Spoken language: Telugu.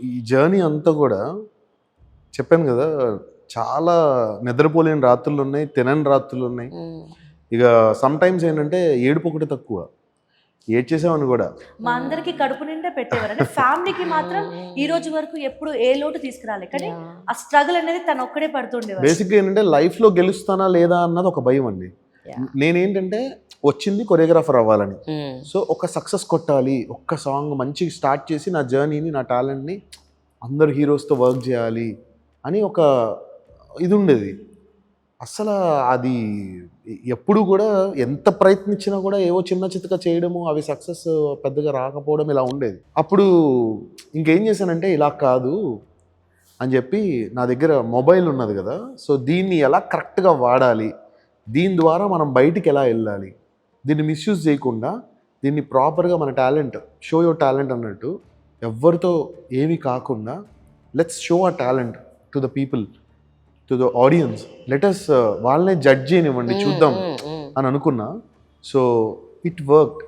ఈ జర్నీ అంతా కూడా చెప్పాను కదా, చాలా నిద్రపోలేని రాత్రులు ఉన్నాయి, తినని రాత్రులు ఉన్నాయి. ఇక సమ్ టైమ్స్ ఏంటంటే ఏడుపు ఒకటి తక్కువ, ఏడ్చేసామని కూడా. మా అందరికి కడుపు నిండా పెట్టేవారు. అంటే ఫ్యామిలీకి మాత్రం ఈ రోజు వరకు ఎప్పుడు ఏ లోటు తీసుకురాలే. కానీ ఆ స్ట్రగుల్ అనేది తను ఒక్కడే పడుతుండేవారు. బేసిక్గా ఏంటంటే లైఫ్లో గెలుస్తానా లేదా అన్నది ఒక భయం అండి. నేనేంటంటే వచ్చింది కొరియోగ్రాఫర్ అవ్వాలని. సో ఒక సక్సెస్ కొట్టాలి, ఒక్క సాంగ్ మంచిగా స్టార్ట్ చేసి నా జర్నీని, నా టాలెంట్ని అందరు హీరోస్తో వర్క్ చేయాలి అని ఒక ఇది ఉండేది. అసలు అది ఎప్పుడు కూడా ఎంత ప్రయత్నించినా కూడా ఏవో చిన్న చితక చేయడము, అవి సక్సెస్ పెద్దగా రాకపోవడం ఇలా ఉండేది. అప్పుడు ఇంకేం చేశానంటే ఇలా కాదు అని చెప్పి నా దగ్గర మొబైల్ ఉన్నది కదా, సో దీన్ని ఎలా కరెక్ట్గా వాడాలి, దీని ద్వారా మనం బయటికి ఎలా వెళ్ళాలి, దీన్ని మిస్యూజ్ చేయకుండా దీన్ని ప్రాపర్గా మన టాలెంట్, షో యువర్ టాలెంట్ అన్నట్టు ఎవరితో ఏమీ కాకుండా let's show our talent to the people, to the audience, let's వాళ్ళనే జడ్జ్ చేయనివ్వండి, చూద్దాం అని అనుకున్నా. So it work.